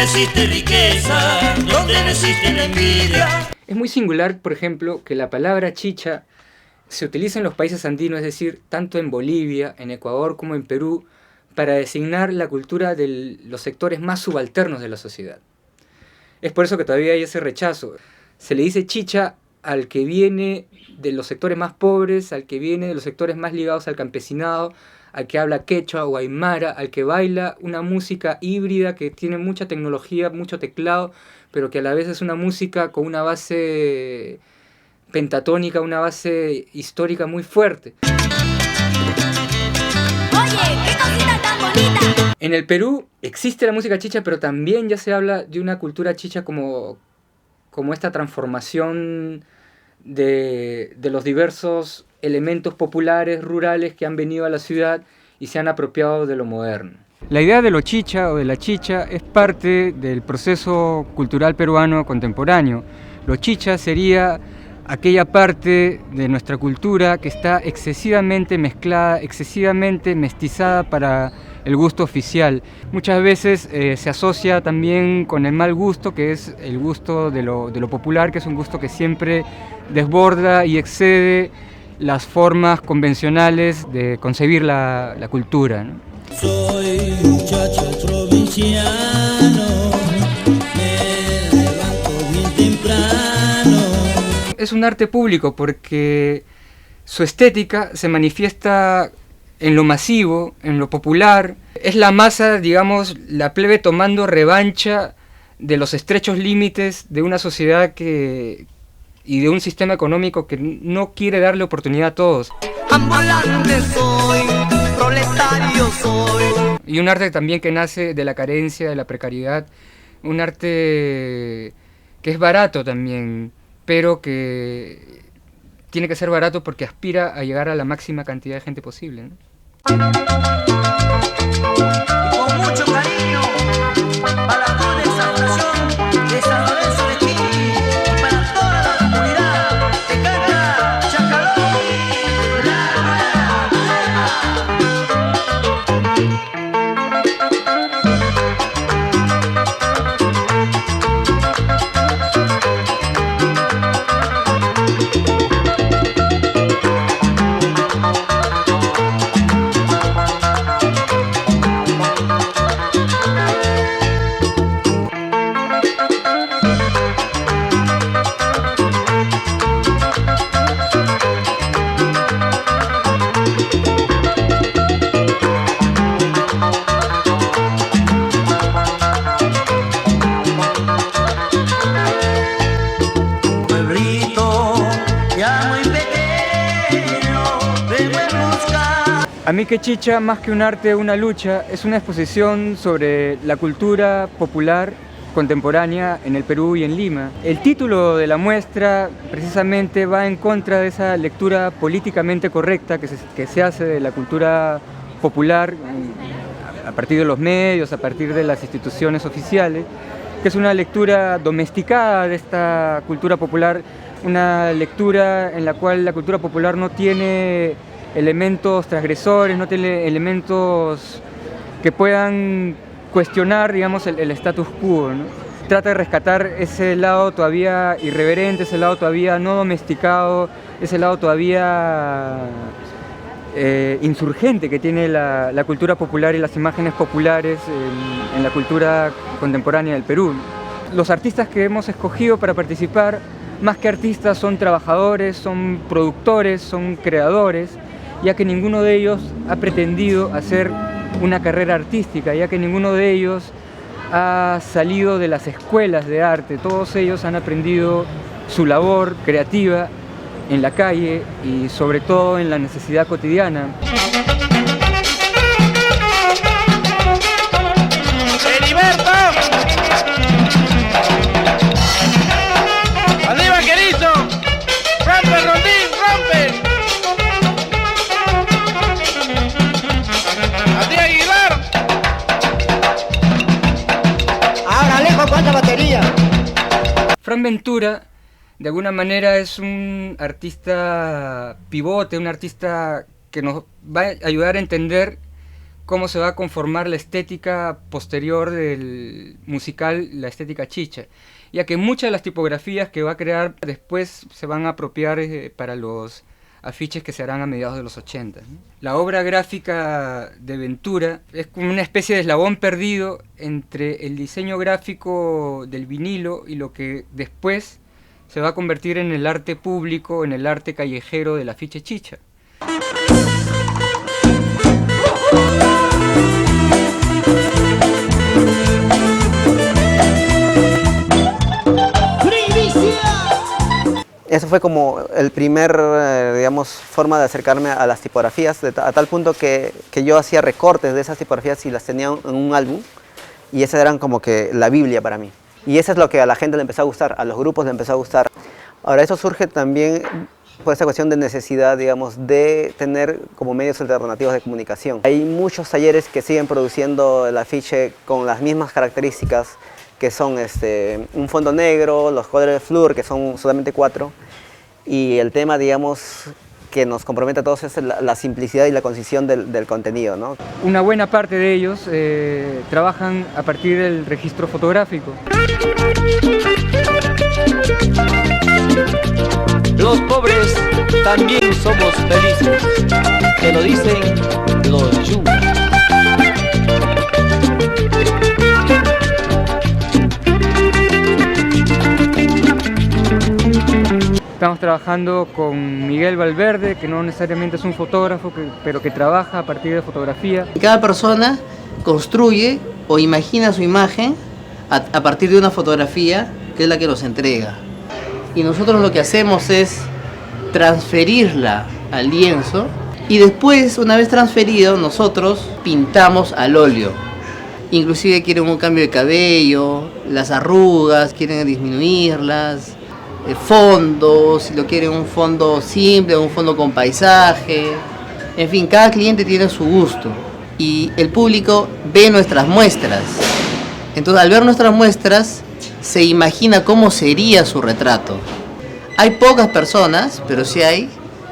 existe riqueza, donde no existe la envidia. Es muy singular, por ejemplo, que la palabra chicha se utiliza en los países andinos, es decir, tanto en Bolivia, en Ecuador como en Perú, para designar la cultura de los sectores más subalternos de la sociedad. Es por eso que todavía hay ese rechazo. Se le dice chicha al que viene de los sectores más pobres, al que viene de los sectores más ligados al campesinado, al que habla quechua o aymara, al que baila una música híbrida que tiene mucha tecnología, mucho teclado, pero que a la vez es una música con una base pentatónica, una base histórica muy fuerte. Oye, qué cosita tan bonita. En el Perú existe la música chicha, pero también ya se habla de una cultura chicha como esta transformación de los diversos elementos populares, rurales que han venido a la ciudad y se han apropiado de lo moderno. La idea de lo chicha o de la chicha es parte del proceso cultural peruano contemporáneo. Lo chicha sería aquella parte de nuestra cultura que está excesivamente mezclada, excesivamente mestizada para el gusto oficial. Muchas veces se asocia también con el mal gusto, que es el gusto de lo popular, que es un gusto que siempre desborda y excede las formas convencionales de concebir la cultura, ¿no? Soy muchacho provinciano, me levanto bien temprano. Es un arte público porque su estética se manifiesta en lo masivo, en lo popular. Es la masa, digamos, la plebe tomando revancha de los estrechos límites de una sociedad y de un sistema económico que no quiere darle oportunidad a todos. Ambulante soy, proletario soy. Y un arte también que nace de la carencia, de la precariedad. Un arte que es barato también, pero que tiene que ser barato porque aspira a llegar a la máxima cantidad de gente posible, ¿no? Y con mucho cariño, para toda esa nación de San Lorenzo de Quini, y para toda la comunidad de Canta, Chacalón, A mí que chicha, más que un arte, una lucha, es una exposición sobre la cultura popular contemporánea en el Perú y en Lima. El título de la muestra precisamente va en contra de esa lectura políticamente correcta que se hace de la cultura popular a partir de los medios, a partir de las instituciones oficiales, que es una lectura domesticada de esta cultura popular, una lectura en la cual la cultura popular no tiene elementos transgresores, no tiene elementos que puedan cuestionar, digamos, el status quo, ¿no? Trata de rescatar ese lado todavía irreverente, ese lado todavía no domesticado, ese lado todavía insurgente que tiene la cultura popular y las imágenes populares en la cultura contemporánea del Perú. Los artistas que hemos escogido para participar, más que artistas, son trabajadores, son productores, son creadores, ya que ninguno de ellos ha pretendido hacer una carrera artística, ya que ninguno de ellos ha salido de las escuelas de arte. Todos ellos han aprendido su labor creativa en la calle y sobre todo en la necesidad cotidiana. ¡Heriberto! ¡Arriba, Querizo! ¡Rompe, Rondín, rompe! ¡Ati Aguilar! ahora Alejo, ¿cuánta batería? Fran Ventura, de alguna manera, es un artista pivote, un artista que nos va a ayudar a entender cómo se va a conformar la estética posterior del musical, la estética chicha, ya que muchas de las tipografías que va a crear después se van a apropiar para los afiches que se harán a mediados de los 80. La obra gráfica de Ventura es como una especie de eslabón perdido entre el diseño gráfico del vinilo y lo que después se va a convertir en el arte público, en el arte callejero del afiche chicha. Eso fue como el primer, digamos, forma de acercarme a las tipografías, a tal punto que yo hacía recortes de esas tipografías y las tenía en un álbum, y esas eran como que la Biblia para mí. Y eso es lo que a la gente le empezó a gustar, a los grupos le empezó a gustar. Ahora, eso surge también por esa cuestión de necesidad, digamos, de tener como medios alternativos de comunicación. Hay muchos talleres que siguen produciendo el afiche con las mismas características, que son un fondo negro, los colores de flúor, que son solamente 4, y el tema, digamos, que nos compromete a todos es la simplicidad y la concisión del contenido, ¿no? Una buena parte de ellos trabajan a partir del registro fotográfico. Los pobres también somos felices, te lo dicen los yungas. Estamos trabajando con Miguel Valverde, que no necesariamente es un fotógrafo, pero que trabaja a partir de fotografía. Cada persona construye o imagina su imagen a partir de una fotografía que es la que nos entrega. Y nosotros lo que hacemos es transferirla al lienzo y después, una vez transferido, nosotros pintamos al óleo. Inclusive quieren un cambio de cabello, las arrugas, quieren disminuirlas, fondos, si lo quieren un fondo simple, un fondo con paisaje. En fin, cada cliente tiene su gusto y el público ve nuestras muestras. Entonces, al ver nuestras muestras, se imagina cómo sería su retrato. Hay pocas personas, pero sí hay,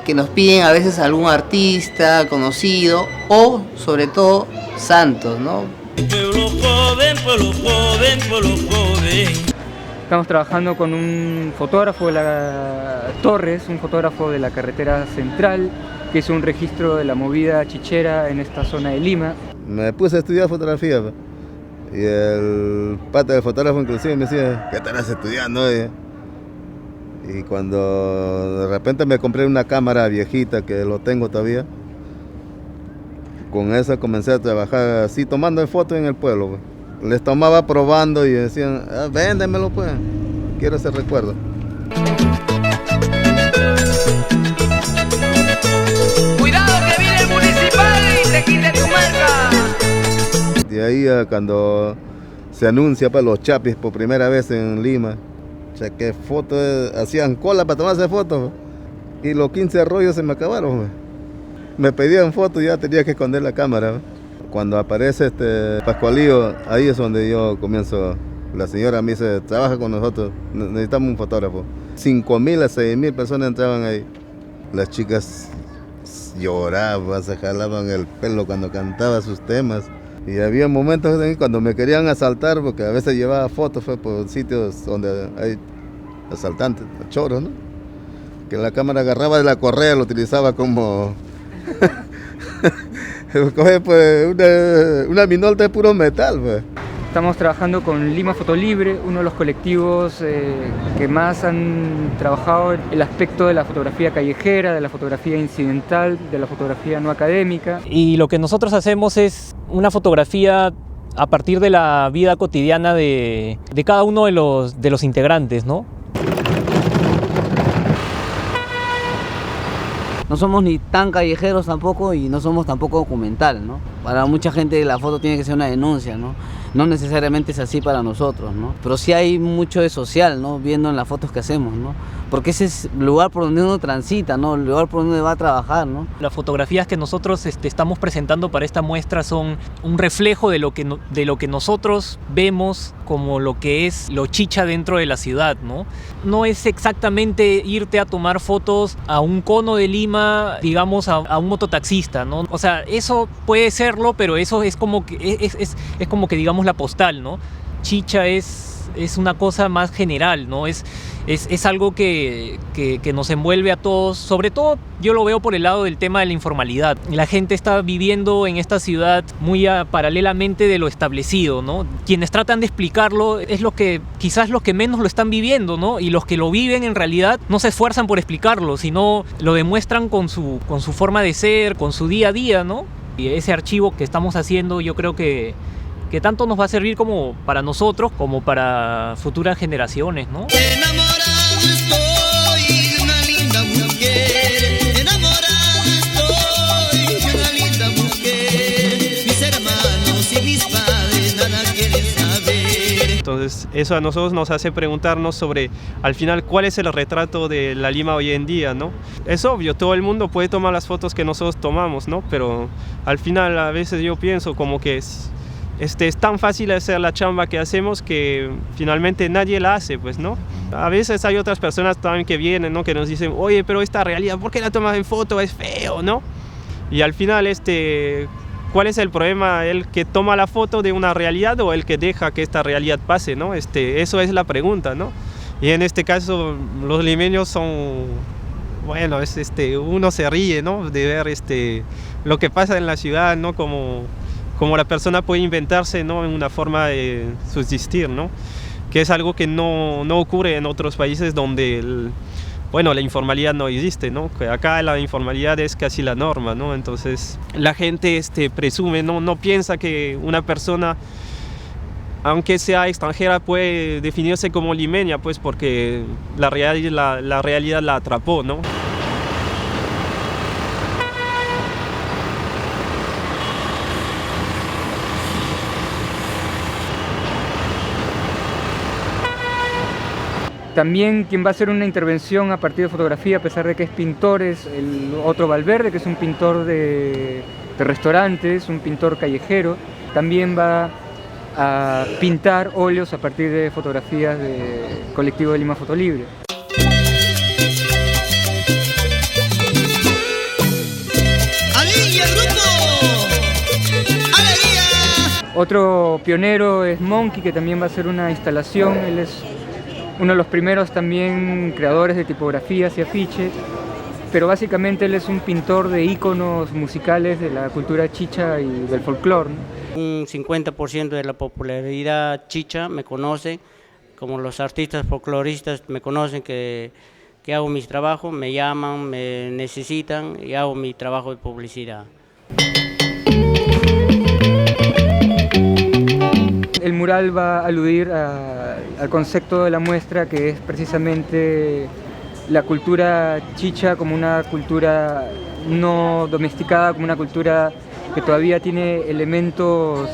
que nos piden a veces algún artista conocido o, sobre todo, santos, ¿no? Pueblo joven, pueblo joven, pueblo joven. Estamos trabajando con un fotógrafo de la Torres, un fotógrafo de la carretera central, que hizo un registro de la movida chichera en esta zona de Lima. Me puse a estudiar fotografía, y el pata del fotógrafo inclusive me decía, ¿qué estarás estudiando hoy? Y cuando de repente me compré una cámara viejita, que lo tengo todavía, con esa comencé a trabajar así, tomando fotos en el pueblo. Les tomaba probando y decían, véndemelo pues, quiero ese recuerdo. Cuidado que viene el municipal y te quite tu marca. De ahí a cuando se anuncia para los chapis por primera vez en Lima, o sea, que fotos, hacían cola para tomarse fotos, y los 15 rollos se me acabaron. Me pedían fotos y ya tenía que esconder la cámara. Cuando aparece Pascualillo, ahí es donde yo comienzo. La señora me dice, trabaja con nosotros, necesitamos un fotógrafo. 5.000 a 6.000 personas entraban ahí. Las chicas lloraban, se jalaban el pelo cuando cantaba sus temas. Y había momentos cuando me querían asaltar, porque a veces llevaba fotos por sitios donde hay asaltantes, choros, ¿no? Que la cámara agarraba de la correa, lo utilizaba como... Coge pues una minolta de puro metal, pues. Estamos trabajando con Lima Fotolibre, uno de los colectivos que más han trabajado el aspecto de la fotografía callejera, de la fotografía incidental, de la fotografía no académica. Y lo que nosotros hacemos es una fotografía a partir de la vida cotidiana de cada uno de los integrantes, ¿no? No somos ni tan callejeros tampoco y no somos tampoco documental, ¿no? Para mucha gente la foto tiene que ser una denuncia, ¿no? No necesariamente es así para nosotros, ¿no? Pero sí hay mucho de social, ¿no? Viendo en las fotos que hacemos, ¿no? Porque ese es el lugar por donde uno transita, ¿no? El lugar por donde va a trabajar, ¿no? Las fotografías que nosotros estamos presentando para esta muestra son un reflejo de lo que nosotros vemos como lo que es lo chicha dentro de la ciudad, ¿no? No es exactamente irte a tomar fotos a un cono de Lima, digamos a un mototaxista, ¿no? O sea, eso puede ser verlo, pero eso es como que, es como que digamos la postal, ¿no? Chicha es una cosa más general, ¿no? Es algo que nos envuelve a todos. Sobre todo yo lo veo por el lado del tema de la informalidad. La gente está viviendo en esta ciudad muy paralelamente de lo establecido, ¿no? Quienes tratan de explicarlo es quizás los que menos lo están viviendo, ¿no? Y los que lo viven en realidad no se esfuerzan por explicarlo, sino lo demuestran con su forma de ser, con su día a día, ¿no? Y ese archivo que estamos haciendo yo creo que tanto nos va a servir como para nosotros como para futuras generaciones, ¿no? Enamorado estoy de una linda mujer, enamorado estoy de una linda mujer, mis hermanos y mis padres nada quieren saber. Entonces eso a nosotros nos hace preguntarnos sobre, al final, cuál es el retrato de la Lima hoy en día, ¿no? Es obvio, todo el mundo puede tomar las fotos que nosotros tomamos, ¿no? Pero al final a veces yo pienso como que es tan fácil hacer la chamba que hacemos que finalmente nadie la hace, pues, ¿no? A veces hay otras personas también que vienen, ¿no? Que nos dicen, oye, pero esta realidad, ¿por qué la tomas en foto? Es feo, ¿no? Y al final, ¿cuál es el problema? ¿El que toma la foto de una realidad o el que deja que esta realidad pase, ¿no? Eso es la pregunta, ¿no? Y en este caso, los limeños son, bueno, uno se ríe, ¿no? De ver lo que pasa en la ciudad, ¿no? Como la persona puede inventarse, ¿no? Una forma de subsistir, ¿no? Que es algo que no ocurre en otros países donde la informalidad no existe, ¿no? Que acá la informalidad es casi la norma, ¿no? Entonces la gente presume, no piensa que una persona, aunque sea extranjera, puede definirse como limeña, pues porque la realidad la atrapó, ¿no? También quien va a hacer una intervención a partir de fotografía, a pesar de que es pintor, es el otro Valverde, que es un pintor de restaurantes, un pintor callejero. También va a pintar óleos a partir de fotografías del colectivo de Lima Fotolibre. Otro pionero es Monkey, que también va a hacer una instalación. Él es uno de los primeros también creadores de tipografías y afiches, pero básicamente él es un pintor de íconos musicales de la cultura chicha y del folclore, ¿no? Un 50% de la popularidad chicha me conoce, como los artistas folcloristas me conocen que hago mis trabajos, me llaman, me necesitan y hago mi trabajo de publicidad. El mural va a aludir al concepto de la muestra, que es precisamente la cultura chicha como una cultura no domesticada, como una cultura que todavía tiene elementos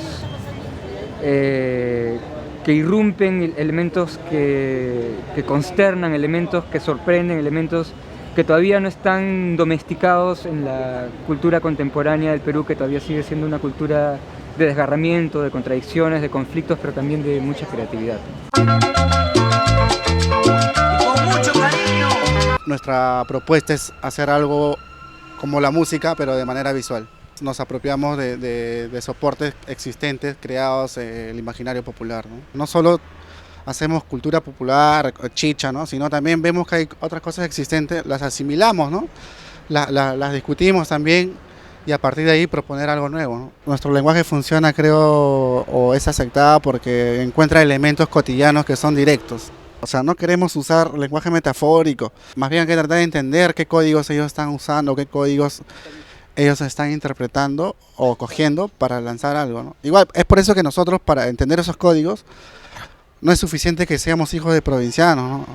que irrumpen, elementos que consternan, elementos que sorprenden, elementos que todavía no están domesticados en la cultura contemporánea del Perú, que todavía sigue siendo una cultura de desgarramiento, de contradicciones, de conflictos, pero también de mucha creatividad. Con mucho cariño. Nuestra propuesta es hacer algo como la música, pero de manera visual. Nos apropiamos de soportes existentes creados en el imaginario popular, ¿no? No solo hacemos cultura popular, chicha, ¿no? Sino también vemos que hay otras cosas existentes, las asimilamos, ¿no? Las discutimos también, y a partir de ahí proponer algo nuevo, ¿no? Nuestro lenguaje funciona, creo, o es aceptado porque encuentra elementos cotidianos que son directos. O sea, no queremos usar lenguaje metafórico, más bien hay que tratar de entender qué códigos ellos están usando, qué códigos ellos están interpretando o cogiendo para lanzar algo, ¿no? Igual, es por eso que nosotros, para entender esos códigos, no es suficiente que seamos hijos de provincianos, ¿no?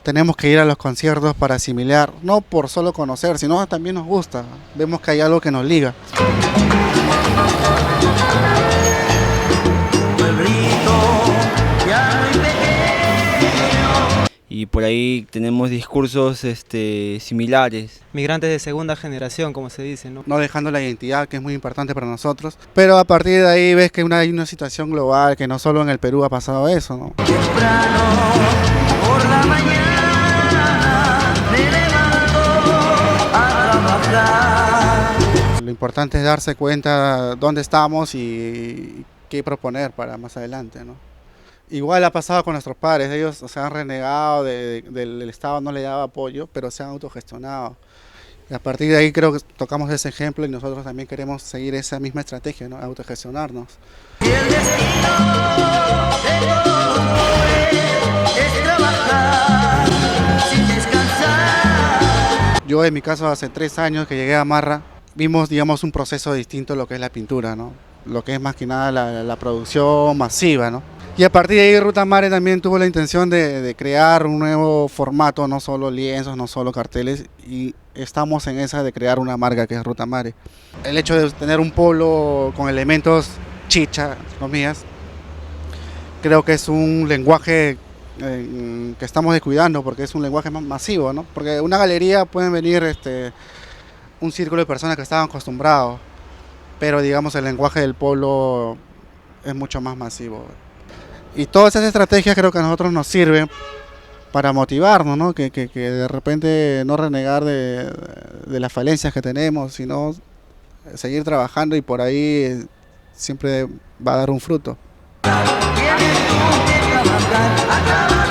Tenemos que ir a los conciertos para asimilar, no por solo conocer, sino también nos gusta, vemos que hay algo que nos liga. Y por ahí tenemos discursos similares. Migrantes de segunda generación, como se dice, ¿no? No dejando la identidad, que es muy importante para nosotros, pero a partir de ahí ves que hay una situación global, que no solo en el Perú ha pasado eso, ¿no? Temprano, por la mañana, me levanto a trabajar. Lo importante es darse cuenta dónde estamos y qué proponer para más adelante, ¿no? Igual ha pasado con nuestros padres, ellos se han renegado del Estado, no le daba apoyo, pero se han autogestionado. Y a partir de ahí creo que tocamos ese ejemplo y nosotros también queremos seguir esa misma estrategia, ¿no? Autogestionarnos. Y el destino de todos los pobres es trabajar sin descansar. Yo en mi caso hace 3 años que llegué a Marra, vimos digamos un proceso distinto a lo que es la pintura, ¿no? Lo que es más que nada la producción masiva, ¿no? Y a partir de ahí Ruta Mare también tuvo la intención de crear un nuevo formato, no solo lienzos, no solo carteles, y estamos en esa de crear una marca que es Ruta Mare. El hecho de tener un polo con elementos chicha, entre comillas, creo que es un lenguaje que estamos descuidando porque es un lenguaje más masivo, ¿no? Porque una galería pueden venir un círculo de personas que estaban acostumbrados, pero digamos el lenguaje del polo es mucho más masivo. Y todas esas estrategias creo que a nosotros nos sirven para motivarnos, ¿no? Que de repente no renegar de las falencias que tenemos, sino seguir trabajando y por ahí siempre va a dar un fruto. Tienes tú que trabajar,